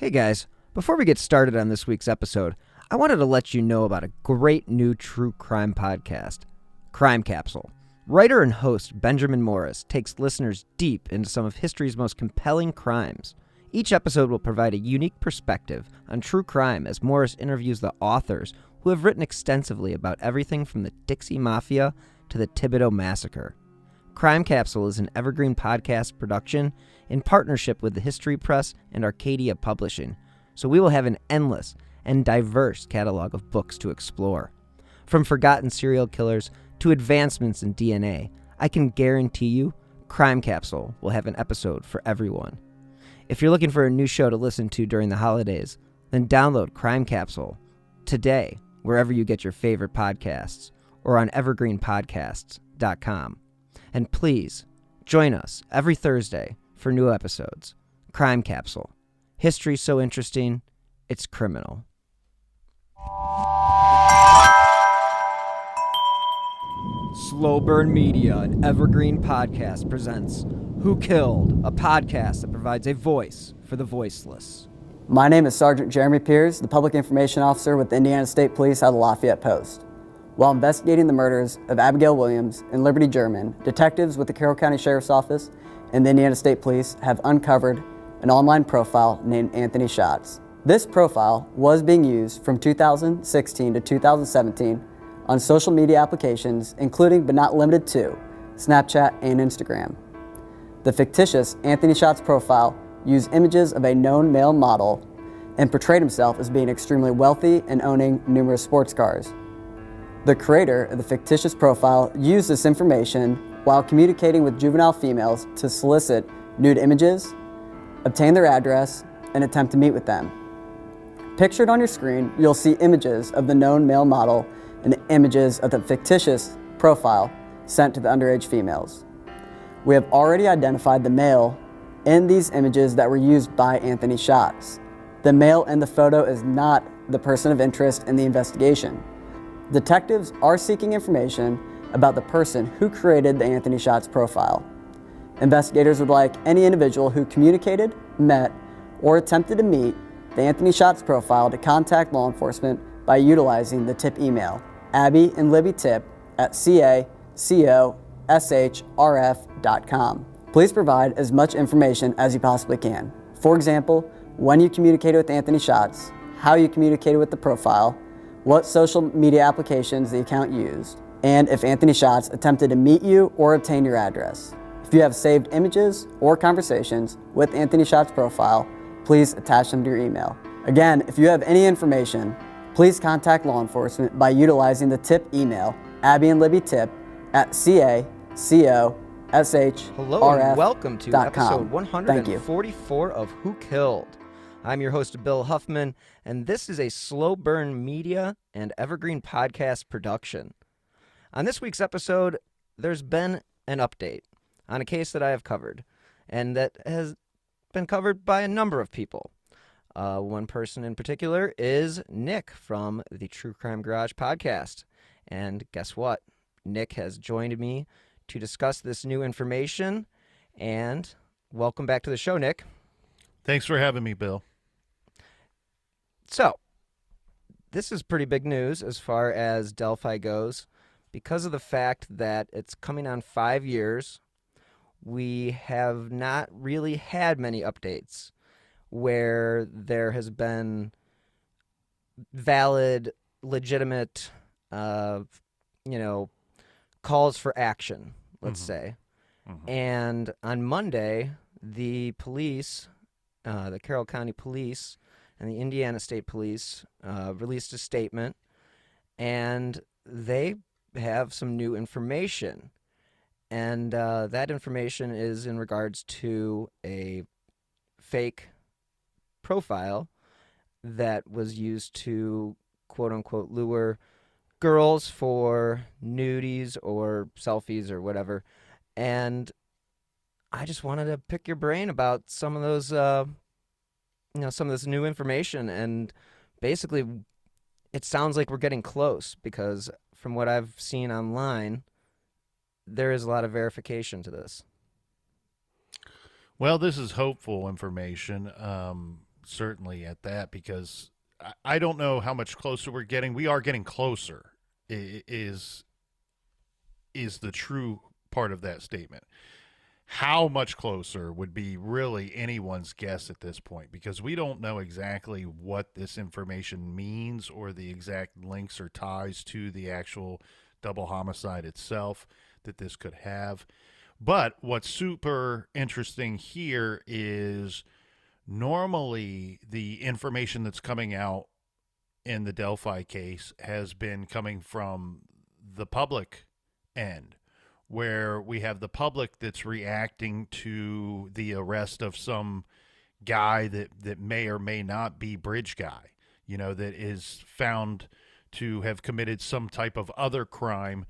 Hey guys, before we get started on this week's episode, I wanted to let you know about a great new true crime podcast, Crime Capsule. Writer and host Benjamin Morris takes listeners deep into some of history's most compelling crimes. Each episode will provide a unique perspective on true crime as Morris interviews the authors who have written extensively about everything from the Dixie Mafia to the Thibodeau Massacre. Crime Capsule is an evergreen podcast production in partnership with the History Press and Arcadia Publishing, so we will have an endless and diverse catalog of books to explore. From forgotten serial killers to advancements in DNA, I can guarantee you Crime Capsule will have an episode for everyone. If you're looking for a new show to listen to during the holidays, then download Crime Capsule today, wherever you get your favorite podcasts, or on evergreenpodcasts.com. And please, join us every Thursday for new episodes. Crime Capsule. History so interesting, it's criminal. Slow Burn Media and Evergreen Podcast presents Who Killed, a podcast that provides a voice for the voiceless. My name is Sergeant Jeremy Piers, the Public Information Officer with the Indiana State Police out of the Lafayette Post. While investigating the murders of Abigail Williams and Liberty German, detectives with the Carroll County Sheriff's Office and the Indiana State Police have uncovered an online profile named Anthony Schatz. This profile was being used from 2016 to 2017 on social media applications, including but not limited to Snapchat and Instagram. The fictitious Anthony Schatz profile used images of a known male model and portrayed himself as being extremely wealthy and owning numerous sports cars. The creator of the fictitious profile used this information while communicating with juvenile females to solicit nude images, obtain their address, and attempt to meet with them. Pictured on your screen, you'll see images of the known male model and images of the fictitious profile sent to the underage females. We have already identified the male in these images that were used by Anthony Schatz. The male in the photo is not the person of interest in the investigation. Detectives are seeking information about the person who created the Anthony Schatz profile. Investigators would like any individual who communicated, met, or attempted to meet the Anthony Schatz profile to contact law enforcement by utilizing the tip email, abbyandlibbytip@cacoshrf.com. Please provide as much information as you possibly can. For example, when you communicated with Anthony Schatz, how you communicated with the profile, what social media applications the account used, and if Anthony Schatz attempted to meet you or obtain your address. If you have saved images or conversations with Anthony Schatz profile, please attach them to your email. Again, if you have any information, please contact law enforcement by utilizing the tip email, abbyandlibbytip@cacoshrf.com. Hello and welcome to episode 144 of Who Killed. I'm your host, Bill Huffman, and this is a Slow Burn Media and Evergreen Podcast production. On this week's episode, there's been an update on a case that I have covered, and that has been covered by a number of people. One person in particular is Nick from the True Crime Garage podcast. And guess what? Nick has joined me to discuss this new information, and welcome back to the show, Nick. Thanks for having me, Bill. So, this is pretty big news as far as Delphi goes. Because of the fact that it's coming on 5 years, we have not really had many updates where there has been valid, legitimate, calls for action, let's say. Mm-hmm. And on Monday, the police, the Carroll County Police and the Indiana State Police released a statement, and they have some new information. And that information is in regards to a fake profile that was used to, quote-unquote, lure girls for nudies or selfies or whatever. And I just wanted to pick your brain about some of those, some of this new information. And basically, it sounds like we're getting close because from what I've seen online, there is a lot of verification to this. Well, this is hopeful information. certainly at that, because I don't know how much closer we're getting. We are getting closer. Is the true part of that statement. How much closer would be really anyone's guess at this point, because we don't know exactly what this information means or the exact links or ties to the actual double homicide itself that this could have. But what's super interesting here is normally the information that's coming out in the Delphi case has been coming from the public end, where we have the public that's reacting to the arrest of some guy that may or may not be bridge guy, that is found to have committed some type of other crime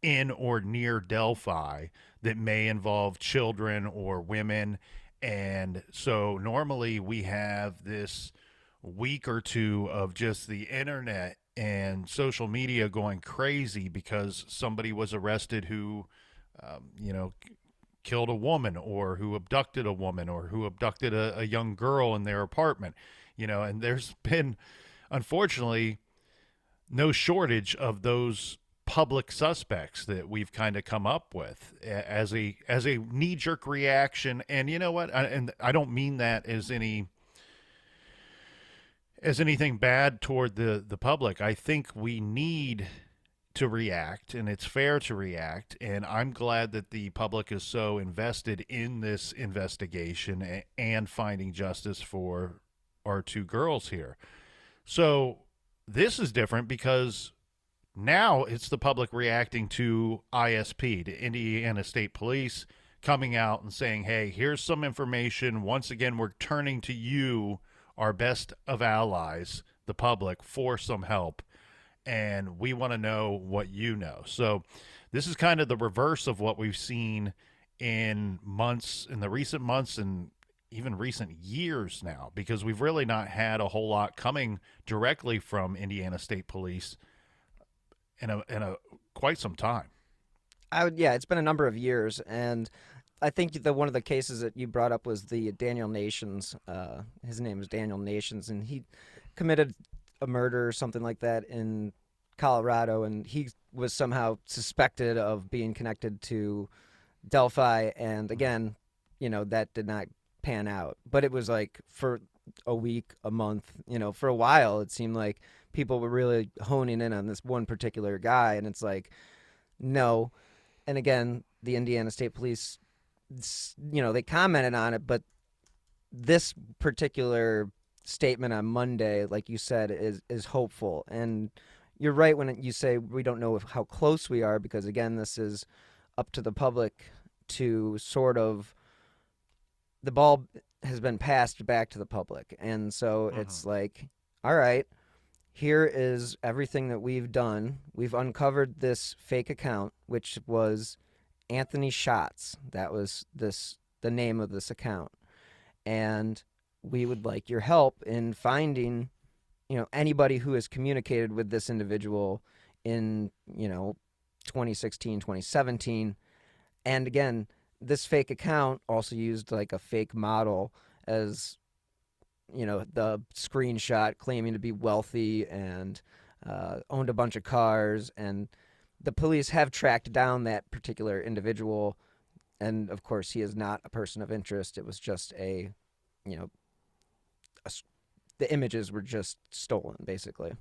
in or near Delphi that may involve children or women. And so normally we have this week or two of just the internet and social media going crazy because somebody was arrested who, killed a woman, or who abducted a woman, or who abducted a young girl in their apartment, and there's been, unfortunately, no shortage of those public suspects that we've kind of come up with as a knee-jerk reaction. And you know what? And I don't mean that as anything bad toward the public. I think we need to react, and it's fair to react, and I'm glad that the public is so invested in this investigation and finding justice for our two girls here. So this is different because now it's the public reacting to ISP, to Indiana State Police, coming out and saying, hey, here's some information. Once again, we're turning to you, our best of allies, the public, for some help. And we want to know what you know. So this is kind of the reverse of what we've seen in the recent months and even recent years now, because we've really not had a whole lot coming directly from Indiana State Police in a quite some time. It's been a number of years, and I think one of the cases that you brought up was the Daniel Nations. His name is Daniel Nations, and he committed a murder or something like that in Colorado, and he was somehow suspected of being connected to Delphi, and again, that did not pan out. But it was like for a week, a month, for a while, it seemed like people were really honing in on this one particular guy, and it's like, no. And again, the Indiana State Police, they commented on it, but this particular statement on Monday, like you said, is hopeful. And you're right when you say we don't know how close we are, because again, this is up to the public to sort of, the ball has been passed back to the public. And so it's like, all right, here is everything that we've done. We've uncovered this fake account, which was Anthony Schatz. That was the name of this account. And we would like your help in finding, anybody who has communicated with this individual in, 2016, 2017. And again, this fake account also used like a fake model as, the screenshot, claiming to be wealthy and owned a bunch of cars. And the police have tracked down that particular individual. And of course, he is not a person of interest. It was just the images were just stolen, basically.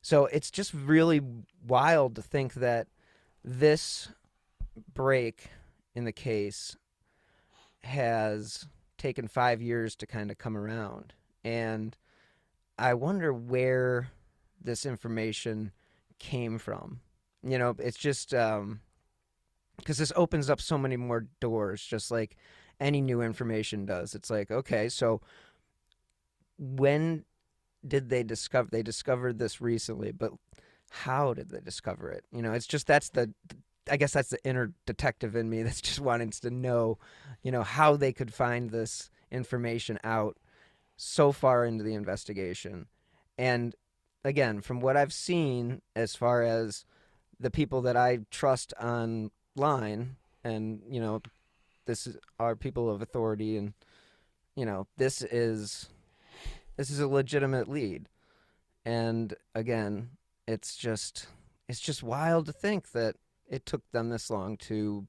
So it's just really wild to think that this break in the case has taken 5 years to kind of come around. And I wonder where this information came from. It's just because this opens up so many more doors, just like any new information does. It's like, okay, so when did they discovered this recently, but how did they discover it? It's just, I guess that's the inner detective in me that's just wanting to know, how they could find this information out so far into the investigation. And again, from what I've seen, as far as the people that I trust online, and, are people of authority, and, this is This is a legitimate lead. And again, it's just wild to think that it took them this long to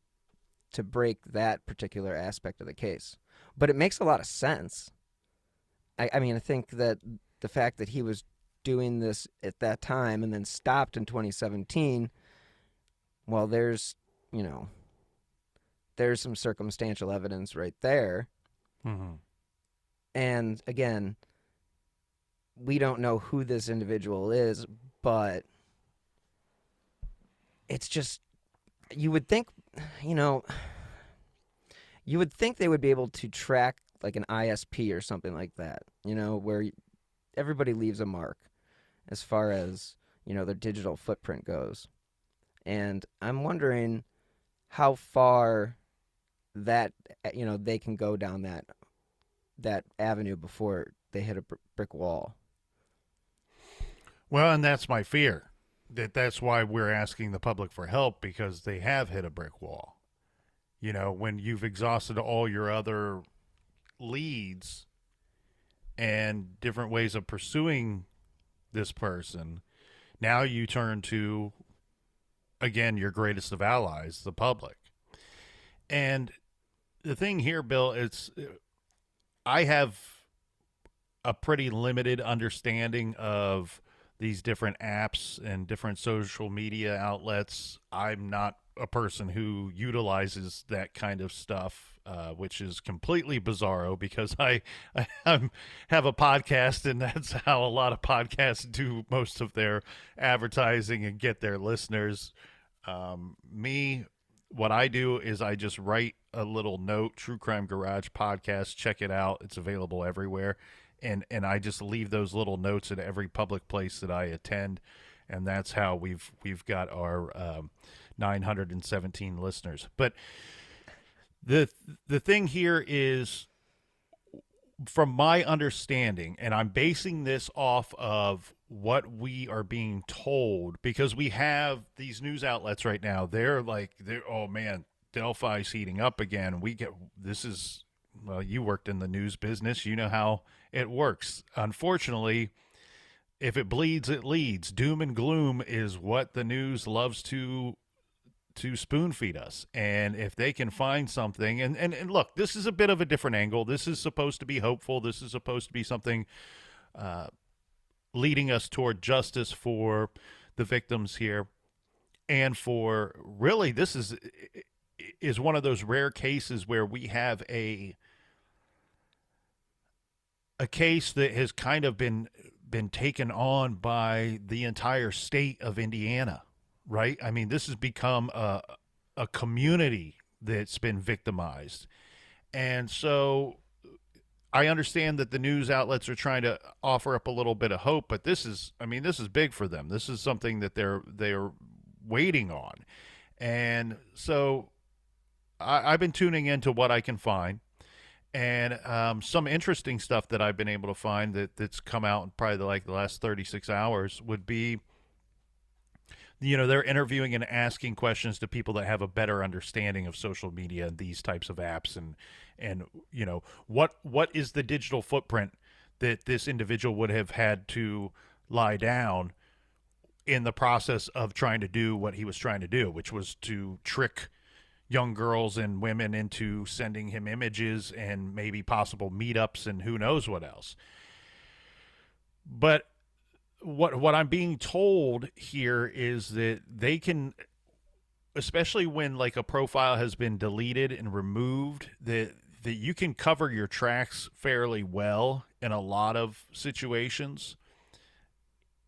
break that particular aspect of the case. But it makes a lot of sense. I mean, I think that the fact that he was doing this at that time and then stopped in 2017, well, there's some circumstantial evidence right there. Mm-hmm. And again, we don't know who this individual is, but it's just, you would think they would be able to track like an ISP or something like that, where everybody leaves a mark as far as, their digital footprint goes. And I'm wondering how far that, they can go down that avenue before they hit a brick wall. Well, and that's my fear. That's why we're asking the public for help, because they have hit a brick wall. When you've exhausted all your other leads and different ways of pursuing this person, now you turn to, again, your greatest of allies, the public. And the thing here, Bill, I have a pretty limited understanding of these different apps and different social media outlets. I'm not a person who utilizes that kind of stuff, which is completely bizarro, because I have a podcast, and that's how a lot of podcasts do most of their advertising and get their listeners. What I do is I just write a little note, True Crime Garage Podcast, check it out. It's available everywhere. And I just leave those little notes at every public place that I attend, and that's how we've got our 917 listeners. But the thing here is, from my understanding, and I'm basing this off of what we are being told, because we have these news outlets right now. They're oh man, Delphi's heating up again. Well, you worked in the news business. You know how it works. Unfortunately, if it bleeds, it leads. Doom and gloom is what the news loves to spoon feed us. And if they can find something, and look, this is a bit of a different angle. This is supposed to be hopeful. This is supposed to be something leading us toward justice for the victims here. And for really, this is one of those rare cases where we have a case that has kind of been taken on by the entire state of Indiana, right? I mean, this has become a community that's been victimized. And so I understand that the news outlets are trying to offer up a little bit of hope, but this is big for them. This is something that they're waiting on. And so I've been tuning into what I can find. And some interesting stuff that I've been able to find that's come out in probably the last 36 hours would be, they're interviewing and asking questions to people that have a better understanding of social media and these types of apps, and what is the digital footprint that this individual would have had to lie down in the process of trying to do what he was trying to do, which was to trick young girls and women into sending him images and maybe possible meetups and who knows what else. But what I'm being told here is that they can, especially when like a profile has been deleted and removed, that you can cover your tracks fairly well in a lot of situations.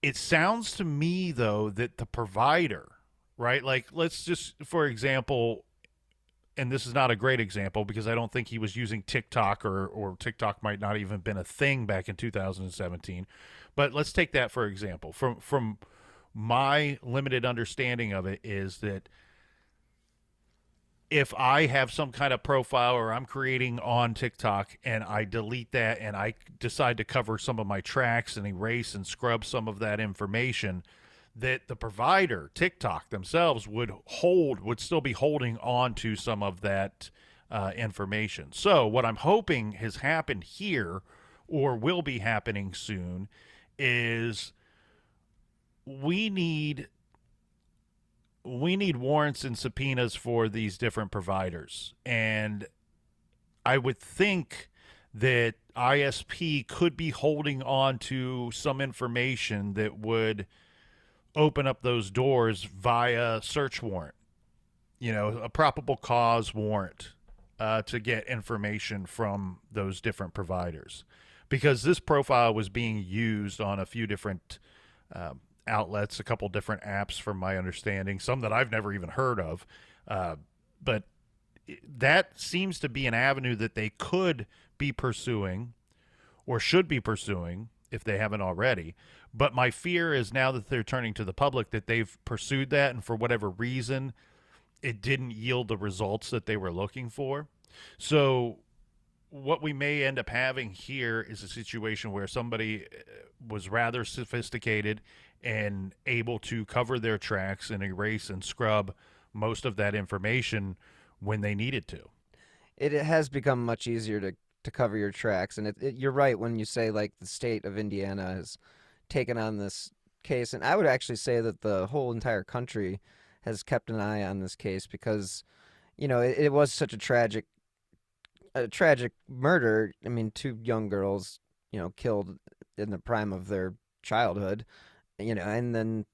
It sounds to me, though, that the provider, right? Like, let's just, for example, and this is not a great example because I don't think he was using TikTok, or TikTok might not even have been a thing back in 2017. But let's take that for example. From my limited understanding of it is that if I have some kind of profile or I'm creating on TikTok and I delete that and I decide to cover some of my tracks and erase and scrub some of that information, that the provider, TikTok themselves, would still be holding on to some of that information. So what I'm hoping has happened here, or will be happening soon is we need warrants and subpoenas for these different providers. And I would think that ISP could be holding on to some information that would open up those doors via search warrant, a probable cause warrant, to get information from those different providers. Because this profile was being used on a few different outlets, a couple different apps from my understanding, some that I've never even heard of. But that seems to be an avenue that they could be pursuing or should be pursuing if they haven't already. But my fear is now that they're turning to the public that they've pursued that, and for whatever reason, it didn't yield the results that they were looking for. So what we may end up having here is a situation where somebody was rather sophisticated and able to cover their tracks and erase and scrub most of that information when they needed to. It has become much easier to cover your tracks, and you're right when you say like the state of Indiana has taken on this case, and I would actually say that the whole entire country has kept an eye on this case because, it was such a tragic murder. I mean, two young girls, killed in the prime of their childhood, and then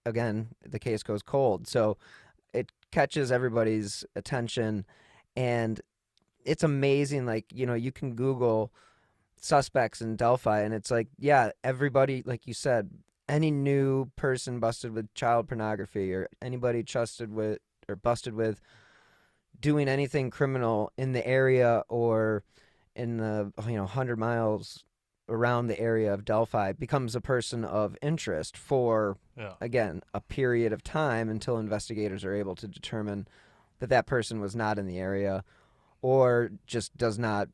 again, the case goes cold. So it catches everybody's attention, and it's amazing. Like, you can Google suspects in Delphi, and it's like, yeah, everybody, like you said, any new person busted with child pornography or anybody busted with doing anything criminal in the area or in the 100 miles around the area of Delphi becomes a person of interest for, again, a period of time until investigators are able to determine that person was not in the area or just does not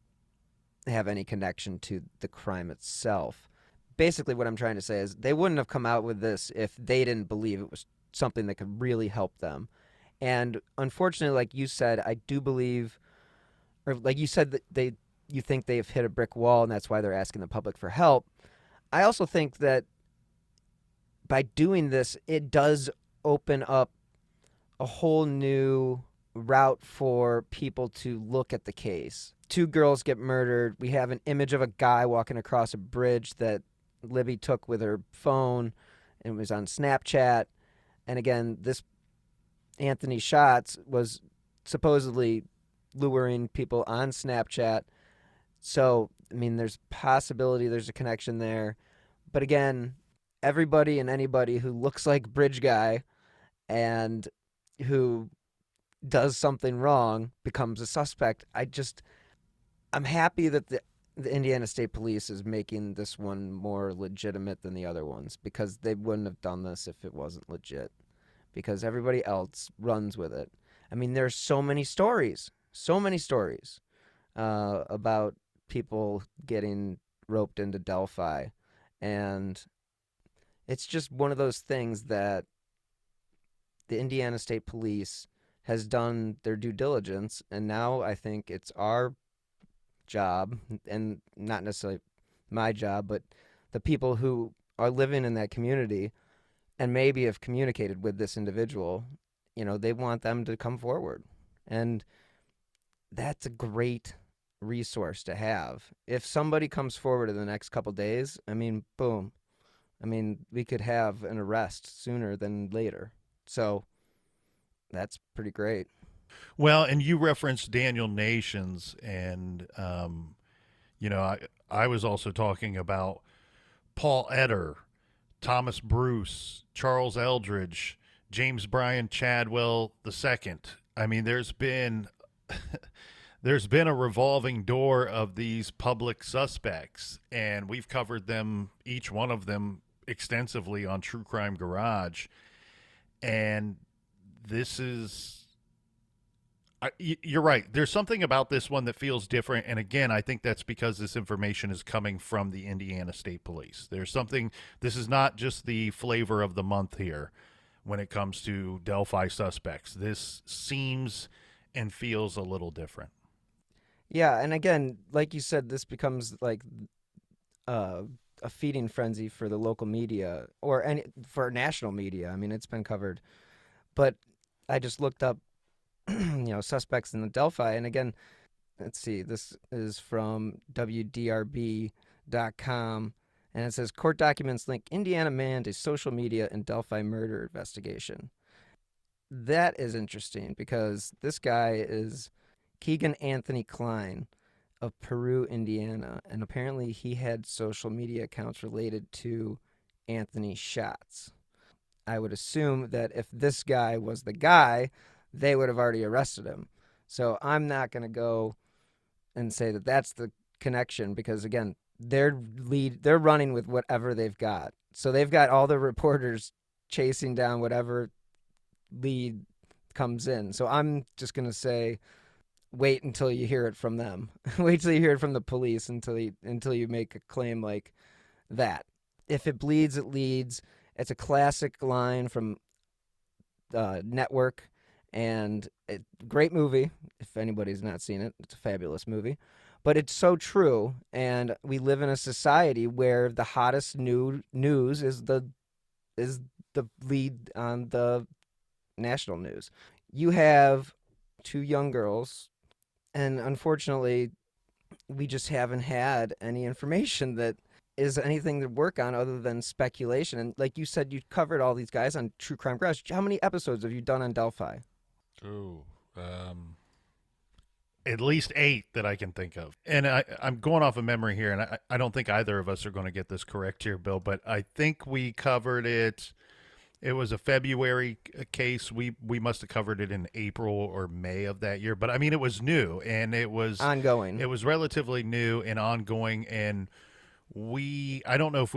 have any connection to the crime itself. Basically, what I'm trying to say is they wouldn't have come out with this if they didn't believe it was something that could really help them. And unfortunately, like you said, I do believe, or like you said, that you think they've hit a brick wall and that's why they're asking the public for help. I also think that by doing this, it does open up a whole new route for people to look at the case. Two girls get murdered. We have an image of a guy walking across a bridge that Libby took with her phone and was on Snapchat. And again, this Anthony Schatz was supposedly luring people on Snapchat. So, I mean, there's possibility there's a connection there. But again, everybody and anybody who looks like Bridge Guy and who does something wrong becomes a suspect. I'm happy that the Indiana State Police is making this one more legitimate than the other ones, because they wouldn't have done this if it wasn't legit, because everybody else runs with it. I mean, there's so many stories about people getting roped into Delphi, and it's just one of those things that the Indiana State Police has done their due diligence, and now I think it's our job, and not necessarily my job, but the people who are living in that community and maybe have communicated with this individual, they want them to come forward. And that's a great resource to have. If somebody comes forward in the next couple days, I mean, boom. I mean, we could have an arrest sooner than later. So that's pretty great. Well, and you referenced Daniel Nations, and I was also talking about Paul Etter, Thomas Bruce, Charles Eldridge, James Bryan Chadwell II. I mean, there's been a revolving door of these public suspects, and we've covered them, each one of them, extensively on True Crime Garage. And this is, you're right. There's something about this one that feels different. And again, I think that's because this information is coming from the Indiana State Police. There's something, this is not just the flavor of the month here when it comes to Delphi suspects. This seems and feels a little different. Yeah, and again, like you said, this becomes like uh, a feeding frenzy for the local media or any for national media. I mean, it's been covered, but I just looked up, suspects in the Delphi, and again, let's see, this is from WDRB.com, and it says court documents link Indiana man to social media and Delphi murder investigation. That is interesting because this guy is Keegan Anthony Klein of Peru, Indiana, and apparently he had social media accounts related to Anthony Shots. I would assume that if this guy was the guy, they would have already arrested him. So I'm not going to go and say that that's the connection because again, they're running with whatever they've got. So they've got all the reporters chasing down whatever lead comes in. So I'm just going to say wait until you hear it from them. Wait till you hear it from the police until you make a claim like that. If it bleeds, it leads. It's a classic line from Network, and great movie. If anybody's not seen it, it's a fabulous movie. But it's so true, and we live in a society where the hottest news is the lead on the national news. You have two young girls, and unfortunately, we just haven't had any information that is anything to work on other than speculation. And like you said, you covered all these guys on True Crime Garage. How many episodes have you done on Delphi? Oh, at least 8 that I can think of. And I'm going off of memory here, and I don't think either of us are going to get this correct here, Bill, but I think we covered it. It was a February case. We must have covered it in April or May of that year. But, I mean, it was new, and it was ongoing. It was relatively new and ongoing, and I don't know if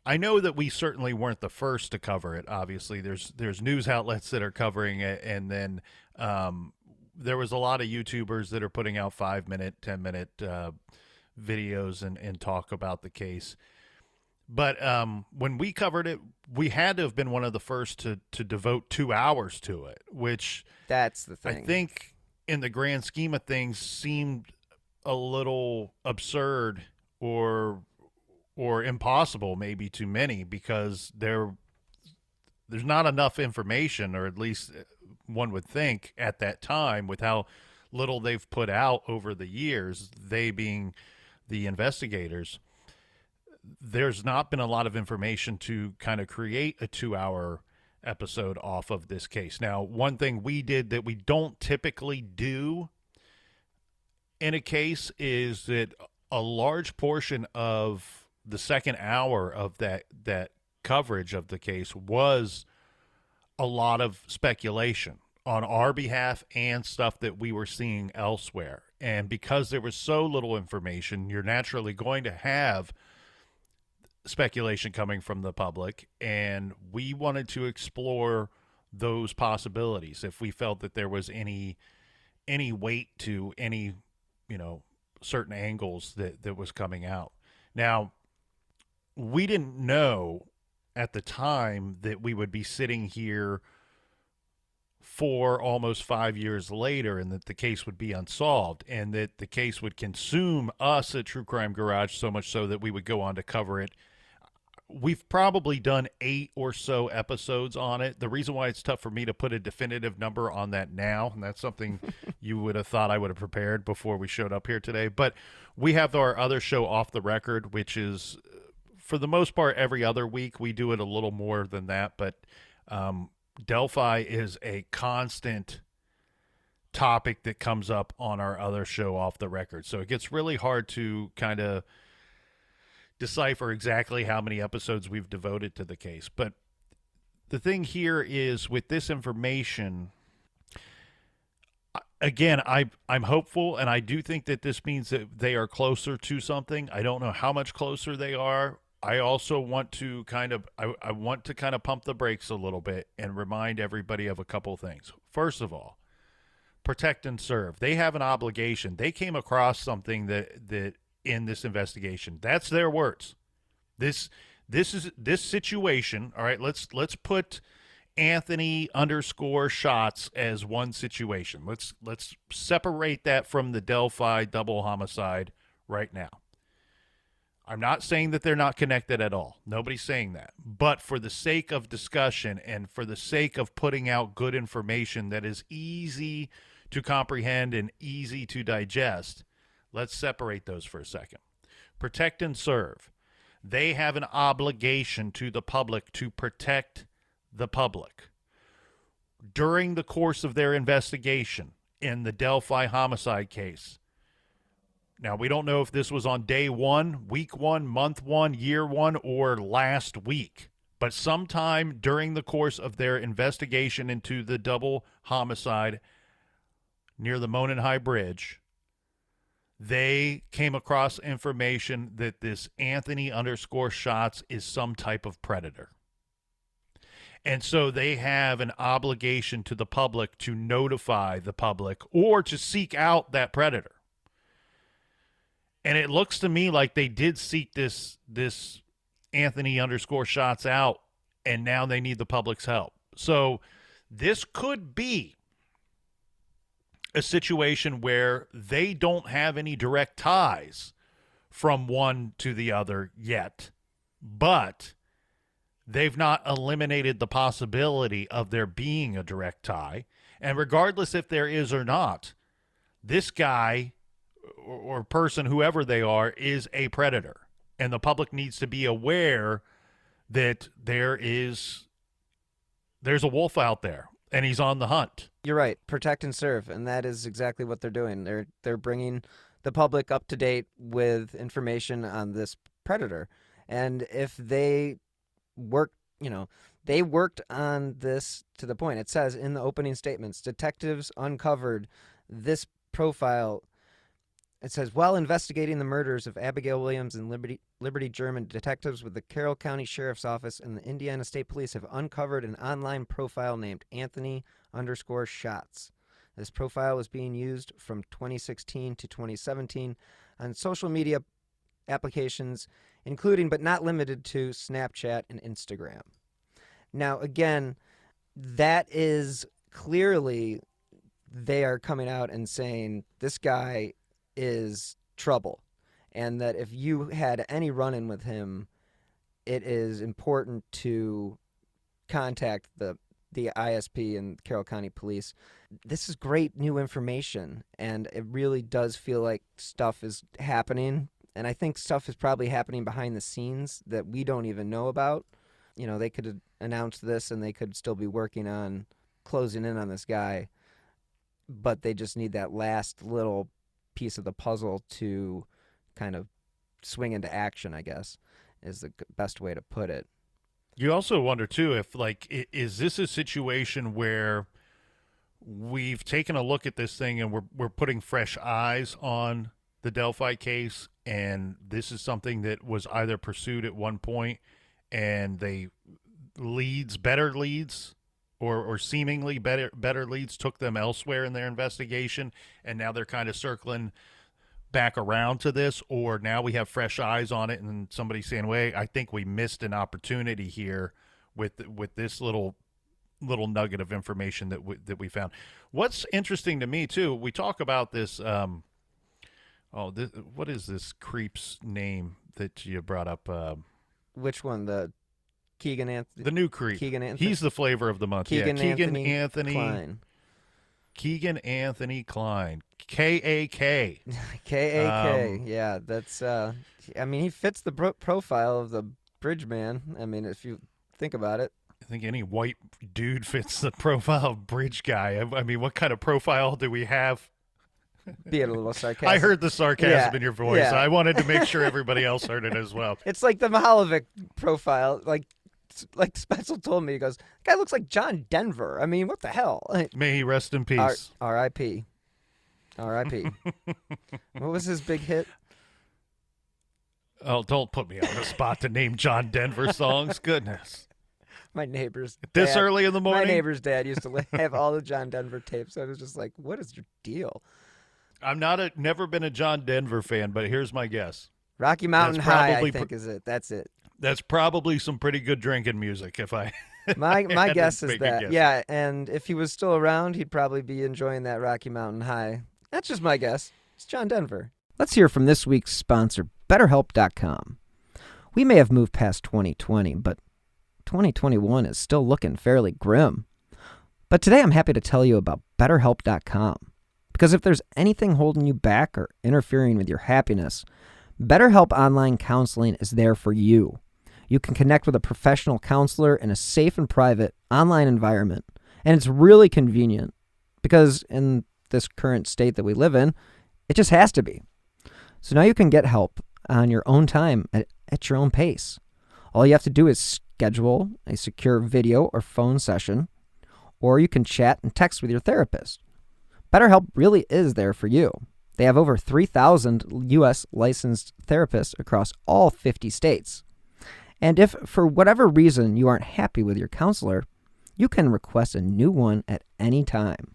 I know that we certainly weren't the first to cover it. Obviously, there's news outlets that are covering it, and then there was a lot of YouTubers that are putting out 5-minute, 10-minute videos and talk about the case. But when we covered it, we had to have been one of the first to devote 2 hours to it, which that's the thing. I think in the grand scheme of things seemed a little absurd or impossible maybe to many, because there's not enough information, or at least one would think at that time, with how little they've put out over the years, they being the investigators. There's not been a lot of information to kind of create a 2-hour episode off of this case. Now, one thing we did that we don't typically do in a case is that a large portion of the second hour of that coverage of the case was a lot of speculation on our behalf and stuff that we were seeing elsewhere. And because there was so little information, you're naturally going to have speculation coming from the public, and we wanted to explore those possibilities if we felt that there was any weight to any certain angles that was coming out. Now, we didn't know at the time that we would be sitting here 4, almost 5 years later, and that the case would be unsolved, and that the case would consume us at True Crime Garage so much so that we would go on to cover it. We've probably done 8 or so episodes on it. The reason why it's tough for me to put a definitive number on that now, and that's something you would have thought I would have prepared before we showed up here today, but we have our other show, Off the Record, which is, for the most part, every other week. We do it a little more than that, but Delphi is a constant topic that comes up on our other show, Off the Record. So it gets really hard to kind of decipher exactly how many episodes we've devoted to the case. But the thing here is, with this information, again, I'm hopeful, and I do think that this means that they are closer to something. I don't know how much closer they are. I also want to kind of pump the brakes a little bit and remind everybody of a couple things. First of all, protect and serve. They have an obligation. They came across something that in this investigation. That's their words. This situation, all right, let's put Anthony underscore shots as one situation. Let's separate that from the Delphi double homicide right now. I'm not saying that they're not connected at all. Nobody's saying that. But for the sake of discussion and for the sake of putting out good information that is easy to comprehend and easy to digest, let's separate those for a second. Protect and serve. They have an obligation to the public to protect the public. During the course of their investigation in the Delphi homicide case, now, we don't know if this was on day one, week one, month one, year one, or last week. But sometime during the course of their investigation into the double homicide near the Monon High Bridge, they came across information that this Anthony underscore shots is some type of predator. And so they have an obligation to the public to notify the public or to seek out that predator. And it looks to me like they did seek this Anthony underscore shots out, and now they need the public's help. So this could be a situation where they don't have any direct ties from one to the other yet, but they've not eliminated the possibility of there being a direct tie. And regardless if there is or not, this guy or person, whoever they are, is a predator. And the public needs to be aware that there's a wolf out there and he's on the hunt. You're right. Protect and serve. And that is exactly what they're doing. They're bringing the public up to date with information on this predator. And if they worked on this to the point. It says in the opening statements, detectives uncovered this profile. It says, while investigating the murders of Abigail Williams and Liberty German, detectives with the Carroll County Sheriff's Office and the Indiana State Police have uncovered an online profile named Anthony underscore shots. This profile was being used from 2016 to 2017 on social media applications, including but not limited to Snapchat and Instagram. Now, again, that is clearly they are coming out and saying this guy is trouble, and that if you had any run-in with him, it is important to contact the ISP and Carroll County Police. This is great new information, and it really does feel like stuff is happening, and I think stuff is probably happening behind the scenes that we don't even know about. You know, they could have announced this, and they could still be working on closing in on this guy, but they just need that last little piece of the puzzle to kind of swing into action, I guess, is the best way to put it. You also wonder, too, if, like, is this a situation where we've taken a look at this thing and we're putting fresh eyes on the Delphi case, and this is something that was either pursued at one point and better leads, or seemingly better leads took them elsewhere in their investigation, and now they're kind of circling back around to this, or now we have fresh eyes on it and somebody's saying, wait, I think we missed an opportunity here with this little nugget of information that we found. What's interesting to me, too, we talk about this, what is this creep's name that you brought up? Which one? The Keegan Anthony? The new creep. Keegan Anthony? He's the flavor of the month. Keegan Anthony Klein. Keegan Anthony Klein. K-A-K. K-A-K. Yeah, that's, I mean, he fits the profile of the bridge man. I mean, if you think about it. I think any white dude fits the profile of bridge guy. I mean, what kind of profile do we have? Being a little sarcastic. I heard the sarcasm in your voice. Yeah. I wanted to make sure everybody else heard it as well. It's like the Mahalovic profile. Like Spetzel told me, he goes, "That guy looks like John Denver." I mean, what the hell? May he rest in peace. R.I.P. R.I.P. What was his big hit? Oh, don't put me on the spot to name John Denver songs. Goodness. My neighbor's this dad, early in the morning? My neighbor's dad used to have all the John Denver tapes. I was just like, what is your deal? I'm never been a John Denver fan, but here's my guess. Rocky Mountain High, I think, is it. That's it. That's probably some pretty good drinking music, if I My Had to guess is make a that. guess. Yeah, and if he was still around, he'd probably be enjoying that Rocky Mountain High. That's just my guess. It's John Denver. Let's hear from this week's sponsor, BetterHelp.com. We may have moved past 2020, but 2021 is still looking fairly grim. But today I'm happy to tell you about BetterHelp.com. Because if there's anything holding you back or interfering with your happiness, BetterHelp Online Counseling is there for you. You can connect with a professional counselor in a safe and private online environment. And it's really convenient because in this current state that we live in, it just has to be. So now you can get help on your own time at your own pace. All you have to do is schedule a secure video or phone session, or you can chat and text with your therapist. BetterHelp really is there for you. They have over 3,000 U.S. licensed therapists across all 50 states. And if for whatever reason you aren't happy with your counselor, you can request a new one at any time.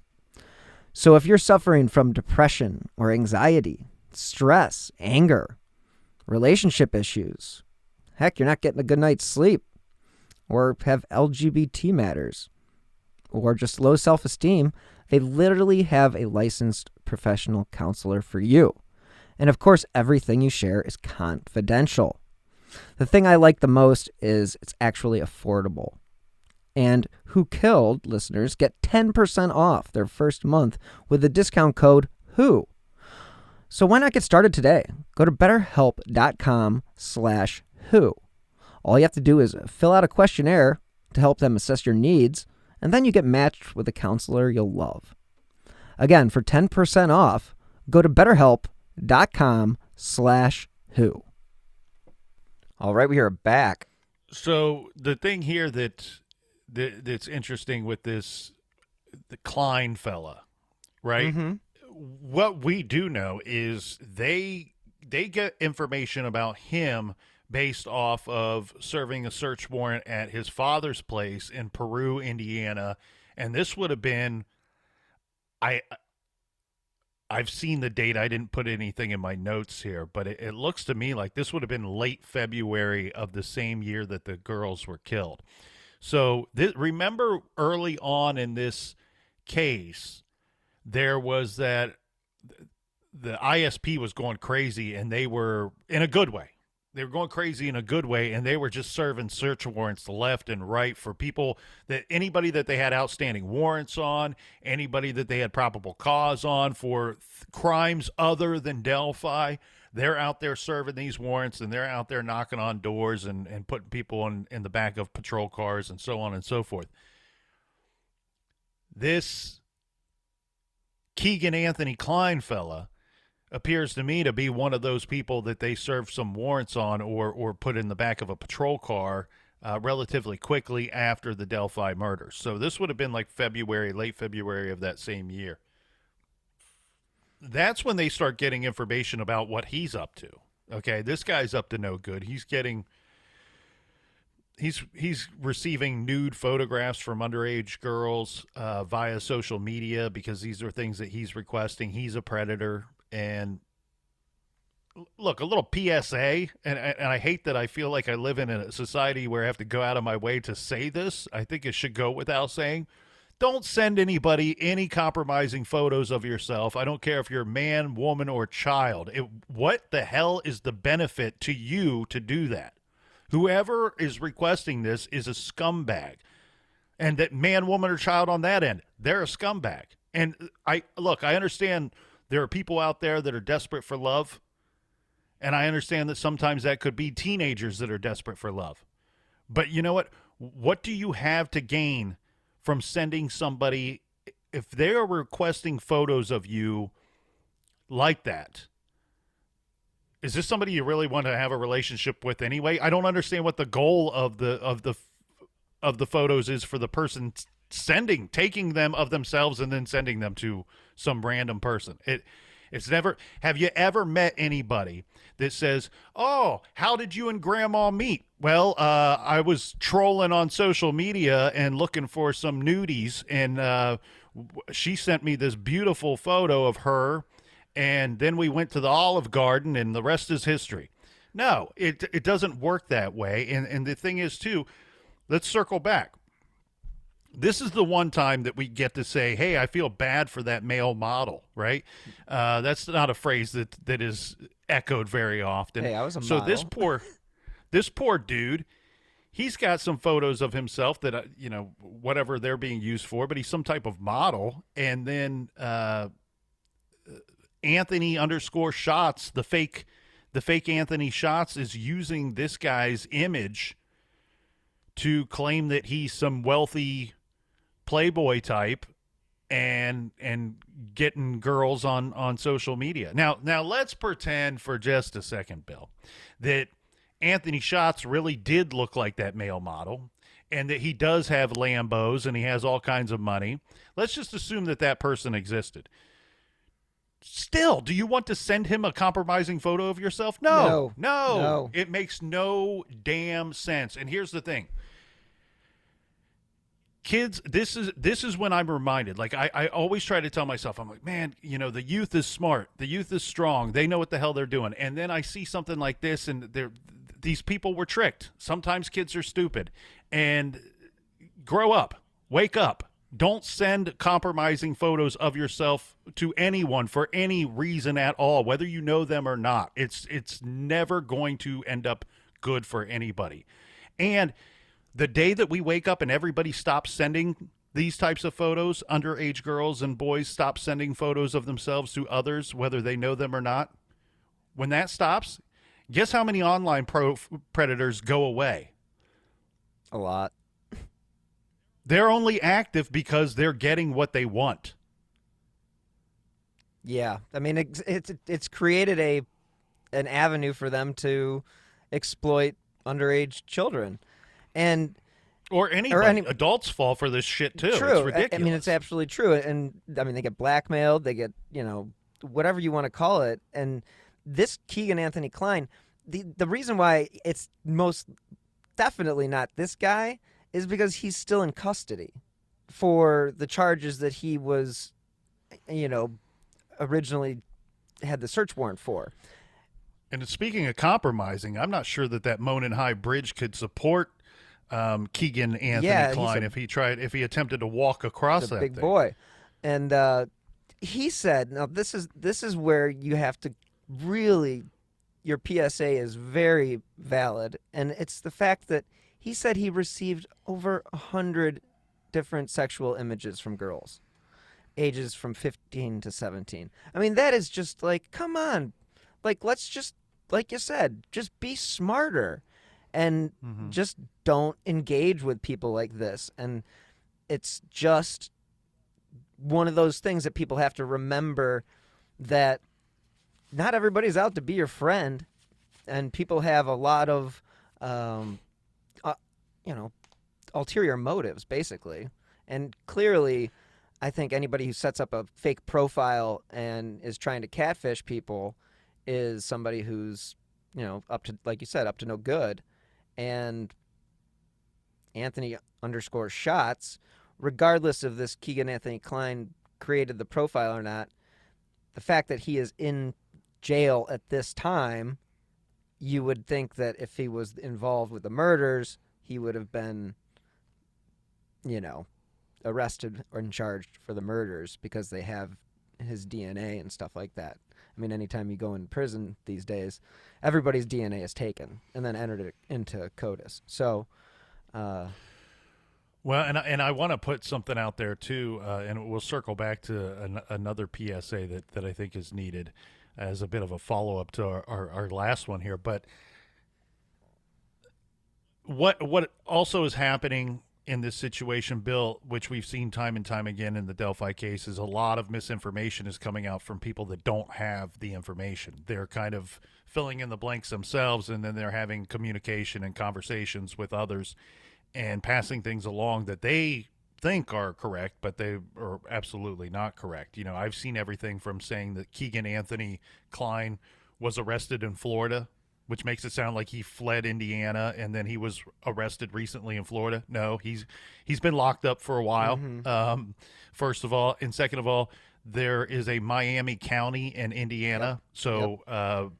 So if you're suffering from depression or anxiety, stress, anger, relationship issues, heck, you're not getting a good night's sleep, or have LGBT matters, or just low self-esteem, they literally have a licensed professional counselor for you. And of course, everything you share is confidential. The thing I like the most is it's actually affordable. And Who Killed listeners get 10% off their first month with the discount code WHO. So why not get started today? Go to betterhelp.com/WHO. All you have to do is fill out a questionnaire to help them assess your needs, and then you get matched with a counselor you'll love. Again, for 10% off, go to betterhelp.com/WHO. All right, we are back. So the thing here that's interesting with the Klein fella, right? Mm-hmm. What we do know is they get information about him based off of serving a search warrant at his father's place in Peru, Indiana, and this would have been I've seen the date. I didn't put anything in my notes here, but it looks to me like this would have been late February of the same year that the girls were killed. So remember early on in this case, there was that the ISP was going crazy, and they were in a good way. They were going crazy in a good way, and they were just serving search warrants left and right for people, that anybody that they had outstanding warrants on, anybody that they had probable cause on for crimes other than Delphi. They're out there serving these warrants, and they're out there knocking on doors and putting people in the back of patrol cars and so on and so forth. This Keegan Anthony Klein fella appears to me to be one of those people that they served some warrants on or put in the back of a patrol car relatively quickly after the Delphi murders. So this would have been like late February of that same year. That's when they start getting information about what he's up to. Okay, this guy's up to no good. He's receiving nude photographs from underage girls via social media because these are things that he's requesting. He's a predator. And look, a little PSA, and I hate that I feel like I live in a society where I have to go out of my way to say this. I think it should go without saying. Don't send anybody any compromising photos of yourself. I don't care if you're a man, woman, or child. What the hell is the benefit to you to do that? Whoever is requesting this is a scumbag. And that man, woman, or child on that end, they're a scumbag. And I understand there are people out there that are desperate for love. And I understand that sometimes that could be teenagers that are desperate for love. But you know what? What do you have to gain from sending somebody, if they are requesting photos of you like that? Is this somebody you really want to have a relationship with anyway? I don't understand what the goal of the photos is for the person taking them of themselves and then sending them to some random person. It's never. Have you ever met anybody that says, "Oh, how did you and Grandma meet?" Well, I was trolling on social media and looking for some nudies, and she sent me this beautiful photo of her, and then we went to the Olive Garden, and the rest is history. No, it doesn't work that way. And the thing is, too, let's circle back. this is the one time that we get to say, hey, I feel bad for that male model, right? That's not a phrase that is echoed very often. Hey, I was a so model. This poor dude, he's got some photos of himself that, whatever they're being used for, but he's some type of model. And then Anthony underscore shots, the fake Anthony Shots is using this guy's image to claim that he's some wealthy Playboy type and getting girls on social media. Now let's pretend for just a second, Bill, that Anthony Shots really did look like that male model and that he does have Lambos and he has all kinds of money. Let's just assume that person existed. Still, do you want to send him a compromising photo of yourself? No. It makes no damn sense. And here's the thing. Kids, this is when I'm reminded. Like I always try to tell myself, I'm like, man, the youth is smart. The youth is strong. They know what the hell they're doing. And then I see something like this, and these people were tricked. Sometimes kids are stupid. And grow up. Wake up. Don't send compromising photos of yourself to anyone for any reason at all, whether you know them or not. It's never going to end up good for anybody. And the day that we wake up and everybody stops sending these types of photos, underage girls and boys stop sending photos of themselves to others, whether they know them or not, when that stops, guess how many online predators go away? A lot. They're only active because they're getting what they want. Yeah, I mean it's created an avenue for them to exploit underage children. Or adults fall for this shit too. True. It's ridiculous. I mean, it's absolutely true. And I mean, they get blackmailed. They get, whatever you want to call it. And this Keegan Anthony Klein, the reason why it's most definitely not this guy is because he's still in custody for the charges that he was, originally had the search warrant for. And speaking of compromising, I'm not sure that Monon High Bridge could support Keegan Anthony Klein if he attempted to walk across that big thing. Boy. And he said, now this is where you have to really, your PSA is very valid, and it's the fact that he said he received over 100 different sexual images from girls, ages from 15 to 17. I mean, that is just like, come on, like let's just, like you said, just be smarter. And just don't engage with people like this. And it's just one of those things that people have to remember, that not everybody's out to be your friend. And people have a lot of, ulterior motives, basically. And clearly, I think anybody who sets up a fake profile and is trying to catfish people is somebody who's, up to, like you said, up to no good. And Anthony underscore Shots, regardless of this Keegan Anthony Klein created the profile or not, the fact that he is in jail at this time, you would think that if he was involved with the murders, he would have been, arrested or charged for the murders because they have his DNA and stuff like that. I mean, anytime you go in prison these days, everybody's DNA is taken and then entered into CODIS. So, well, and I want to put something out there too, and we'll circle back to another PSA that I think is needed as a bit of a follow up to our last one here. But what also is happening in this situation, Bill, which we've seen time and time again in the Delphi case, is a lot of misinformation is coming out from people that don't have the information. They're kind of filling in the blanks themselves, and then they're having communication and conversations with others and passing things along that they think are correct, but they are absolutely not correct. I've seen everything from saying that Keegan Anthony Klein was arrested in Florida, which makes it sound like he fled Indiana and then he was arrested recently in Florida. No, he's been locked up for a while, first of all. And second of all, there is a Miami County in Indiana. Yep. So,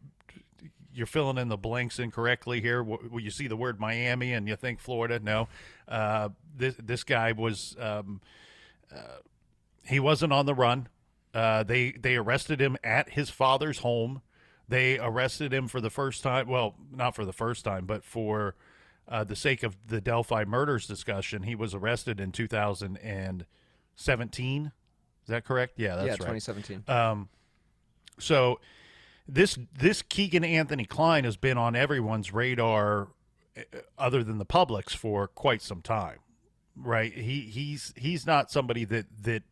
you're filling in the blanks incorrectly here. You see the word Miami and you think Florida. No, this guy was he wasn't on the run. They arrested him at his father's home. They arrested him for the first time. Well, not for the first time, but for the sake of the Delphi murders discussion. He was arrested in 2017. Is that correct? Yeah, that's right. 2017. So this Keegan Anthony Klein has been on everyone's radar, other than the public's, for quite some time, right? He's not somebody that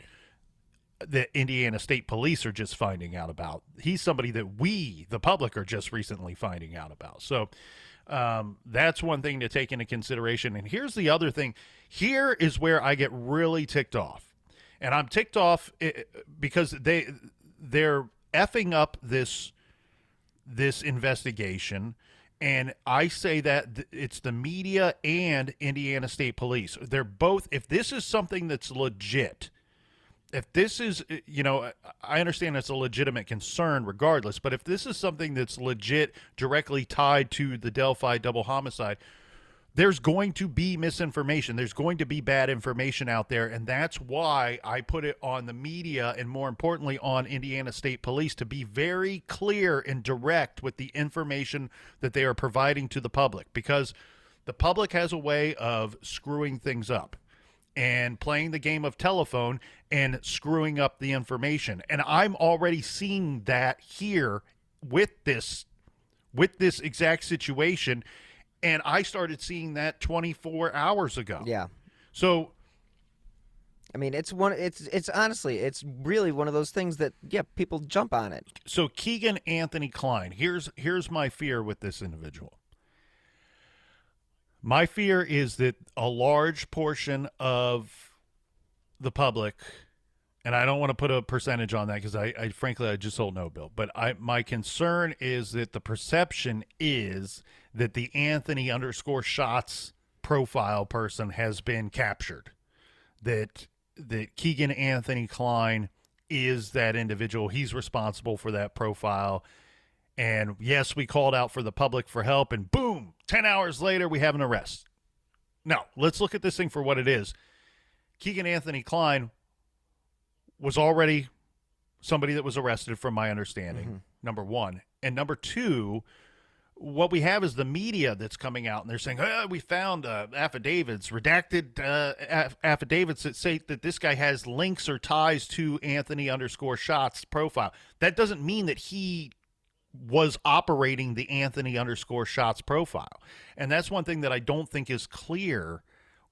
Indiana State Police are just finding out about. He's somebody that we, the public, are just recently finding out about. So that's one thing to take into consideration. And here's the other thing. Here is where I get really ticked off. And I'm ticked off because they're effing up this investigation. And I say that it's the media and Indiana State Police. They're both, if this is something that's legit, if this is, I understand it's a legitimate concern regardless, but if this is something that's legit, directly tied to the Delphi double homicide, there's going to be misinformation. There's going to be bad information out there, and that's why I put it on the media and, more importantly, on Indiana State Police to be very clear and direct with the information that they are providing to the public, because the public has a way of screwing things up and playing the game of telephone and screwing up the information. And I'm already seeing that here with this exact situation. And I started seeing that 24 hours ago. Yeah. So, I mean, it's honestly, it's really one of those things that, people jump on it. So Keegan Anthony Klein, here's my fear with this individual. My fear is that a large portion of the public, and I don't want to put a percentage on that because I frankly, I just don't know, Bill. But my concern is that the perception is that the Anthony _shots profile person has been captured. That Keegan Anthony Klein is that individual. He's responsible for that profile. And yes, we called out for the public for help, and boom, 10 hours later, we have an arrest. Now, let's look at this thing for what it is. Keegan Anthony Klein was already somebody that was arrested, from my understanding, number one. And number two, what we have is the media that's coming out, and they're saying, we found affidavits, redacted affidavits that say that this guy has links or ties to Anthony _shots profile. That doesn't mean that he was operating the Anthony _shots profile. And that's one thing that I don't think is clear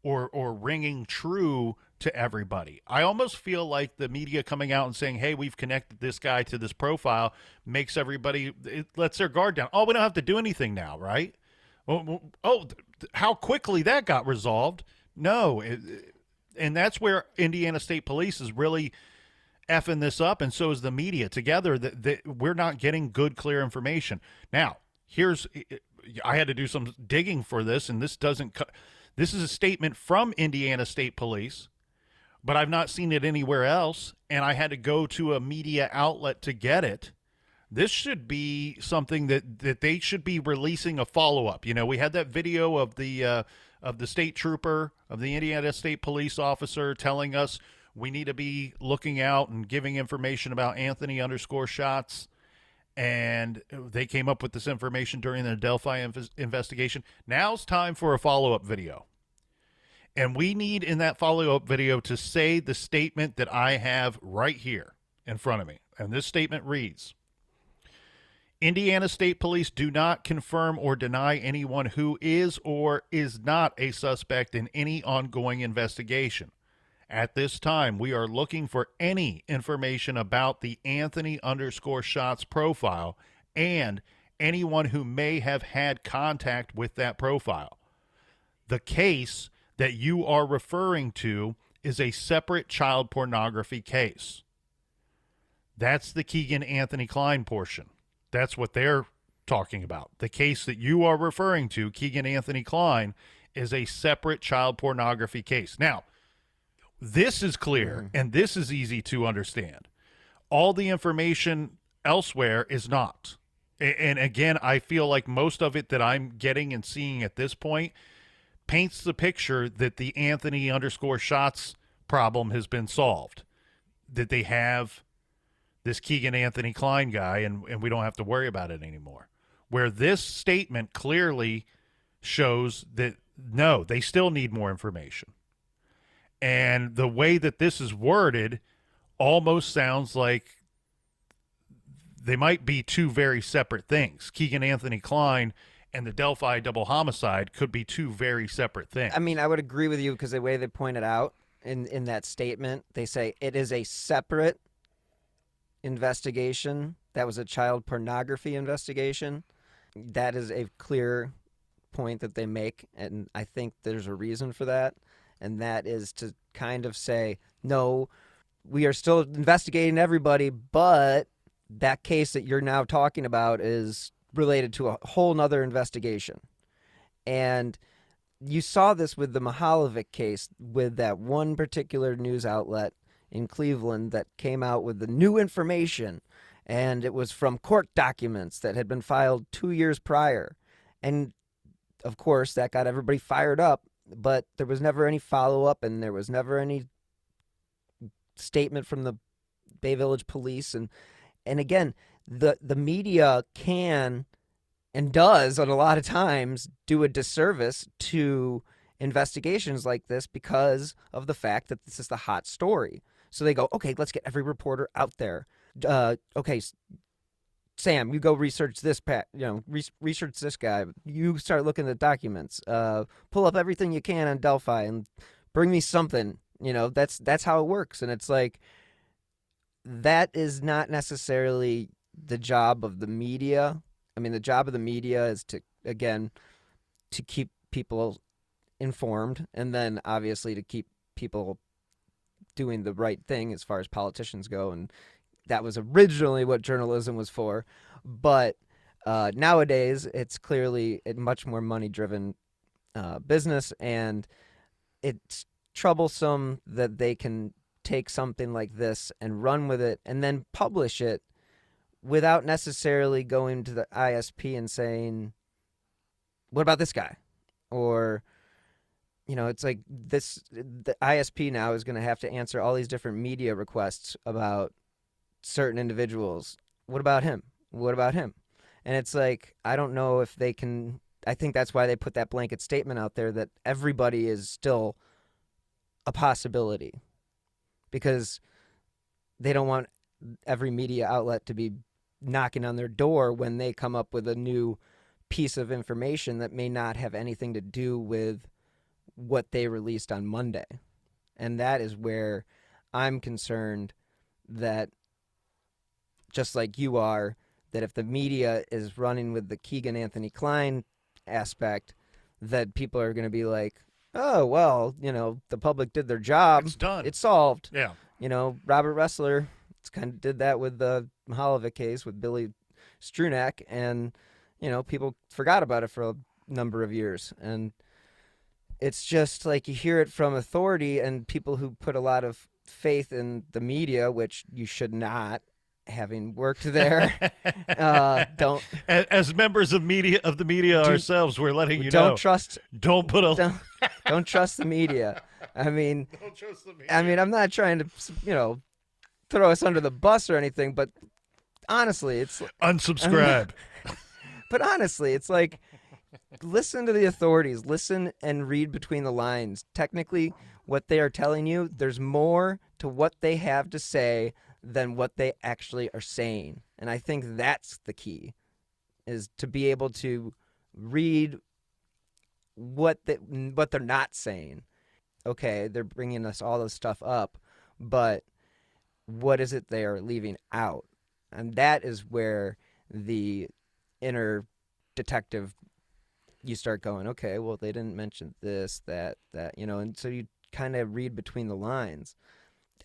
or ringing true to everybody. I almost feel like the media coming out and saying, hey, we've connected this guy to this profile, makes everybody, it lets their guard down. Oh, we don't have to do anything now, right? Oh, how quickly that got resolved. No. And that's where Indiana State Police is really effing this up, and so is the media together, that we're not getting good, clear information. Now, I had to do some digging for this, and this is a statement from Indiana State Police, but I've not seen it anywhere else, and I had to go to a media outlet to get it. This should be something that they should be releasing a follow-up. We had that video of the state trooper, of the Indiana State Police officer, telling us we need to be looking out and giving information about Anthony _shots. And they came up with this information during the Delphi investigation. Now's time for a follow-up video. And we need, in that follow-up video, to say the statement that I have right here in front of me. And this statement reads, Indiana State Police do not confirm or deny anyone who is or is not a suspect in any ongoing investigation. At this time, we are looking for any information about the Anthony _shots profile and anyone who may have had contact with that profile. The case that you are referring to is a separate child pornography case. That's the Keegan Anthony Klein portion. That's what they're talking about. The case that you are referring to, Keegan Anthony Klein, is a separate child pornography case. Now, this is clear, and this is easy to understand. All the information elsewhere is not. And again, I feel like most of it that I'm getting and seeing at this point paints the picture that the Anthony underscore shots problem has been solved, that they have this Keegan Anthony Klein guy, and we don't have to worry about it anymore. Where this statement clearly shows that, no, they still need more information. And the way that this is worded almost sounds like they might be two very separate things. Keegan Anthony Klein and the Delphi double homicide could be two very separate things. I mean, I would agree with you because the way they point it out in that statement, they say it is a separate investigation. That was a child pornography investigation. That is a clear point that they make, and I think there's a reason for that, and that is to kind of say, no, we are still investigating everybody, but that case that you're now talking about is related to a whole nother investigation. And you saw this with the Mihalovic case with that one particular news outlet in Cleveland that came out with the new information, and it was from court documents that had been filed 2 years prior. And of course, that got everybody fired up, but there was never any follow-up, and there was never any statement from the Bay Village Police. And again, the media can and does, on a lot of times, do a disservice to investigations like this because of the fact that this is the hot story. So they go, okay, let's get every reporter out there. Okay, Sam, you go research this, research this guy. You start looking at documents. Pull up everything you can on Delphi and bring me something. That's how it works. And it's like, that is not necessarily the job of the media. I mean, the job of the media is to keep people informed, and then obviously to keep people doing the right thing as far as politicians go. And that was originally what journalism was for. But nowadays, it's clearly a much more money-driven business, and it's troublesome that they can take something like this and run with it and then publish it without necessarily going to the ISP and saying, what about this guy? Or, it's like the ISP now is going to have to answer all these different media requests about certain individuals. What about him? What about him? And it's like, I don't know if they can. I think that's why they put that blanket statement out there that everybody is still a possibility, because they don't want every media outlet to be knocking on their door when they come up with a new piece of information that may not have anything to do with what they released on Monday. And that is where I'm concerned that, just like you are, that if the media is running with the Keegan Anthony Klein aspect, that people are going to be like, oh, well, the public did their job. It's done. It's solved. Yeah. Robert Ressler kind of did that with the Mihalovic case with Billy Strunak, and, people forgot about it for a number of years. And it's just like you hear it from authority and people who put a lot of faith in the media, which you should not, having worked there. Don't. As members of the media ourselves, we're letting you know. Don't trust. Don't trust the media. I mean, don't trust the media. I mean, I'm not trying to, throw us under the bus or anything, but honestly, it's unsubscribe. But honestly, it's like, listen to the authorities. Listen and read between the lines. Technically, what they are telling you, there's more to what they have to say than what they actually are saying. And I think that's the key, is to be able to read what they're not saying. Okay, they're bringing us all this stuff up, but what is it they are leaving out? And that is where the inner detective, you start going, okay, well, they didn't mention this, that, and so you kind of read between the lines.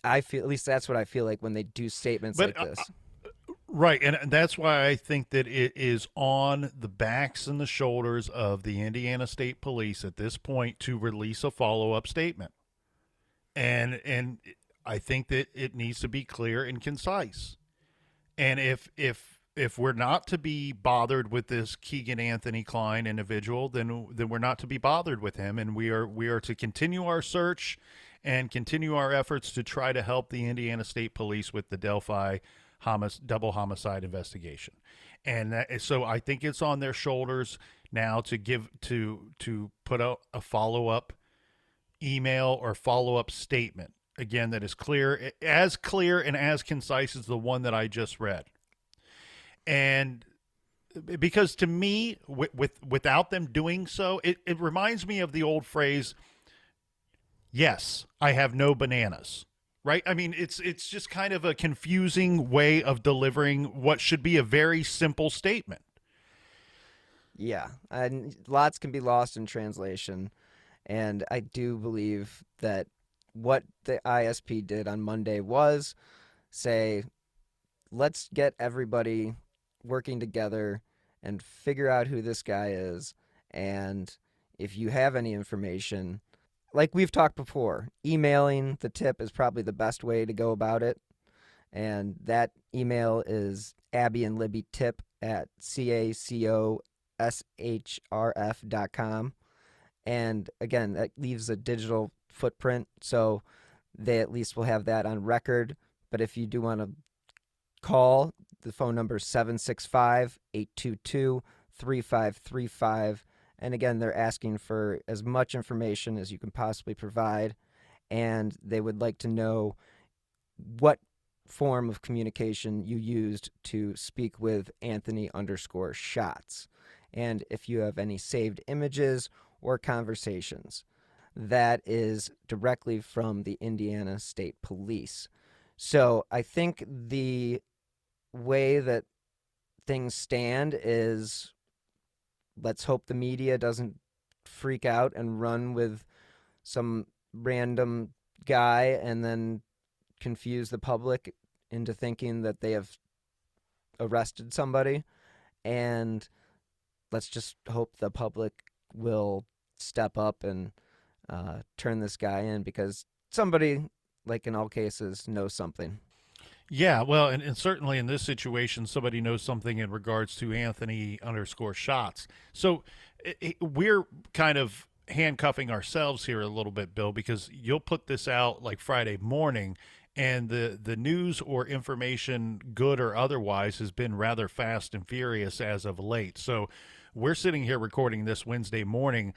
I feel, at least that's what I feel like when they do statements like this. Right, and that's why I think that it is on the backs and the shoulders of the Indiana State Police at this point to release a follow-up statement. And I think that it needs to be clear and concise. And if if we're not to be bothered with this Keegan Anthony Klein individual, then we're not to be bothered with him, and we are to continue our search and continue our efforts to try to help the Indiana State Police with the Delphi double homicide investigation. And so I think it's on their shoulders now to put out a follow-up email or follow-up statement, again, that is clear and as concise as the one that I just read. And because to me, without them doing so, it reminds me of the old phrase, yes, I have no bananas. Right? I mean, it's just kind of a confusing way of delivering what should be a very simple statement. Yeah, and lots can be lost in translation. And I do believe that what the ISP did on Monday was say, let's get everybody working together and figure out who this guy is. And if you have any information, like we've talked before, emailing the tip is probably the best way to go about it. And that email is Abby and Libby tip at cacoshrf.com. And again, that leaves a digital footprint, so they at least will have that on record. But if you do want to call, the phone number is 765-822-3535. And again, they're asking for as much information as you can possibly provide. And they would like to know what form of communication you used to speak with Anthony_Shots. And if you have any saved images or conversations, that is directly from the Indiana State Police. So I think the way that things stand is, let's hope the media doesn't freak out and run with some random guy and then confuse the public into thinking that they have arrested somebody. And let's just hope the public will step up and turn this guy in, because somebody, like in all cases, knows something. Yeah, well, and certainly in this situation, somebody knows something in regards to Anthony_Shots. So we're kind of handcuffing ourselves here a little bit, Bill, because you'll put this out like Friday morning, and the news or information, good or otherwise, has been rather fast and furious as of late. So we're sitting here recording this Wednesday morning.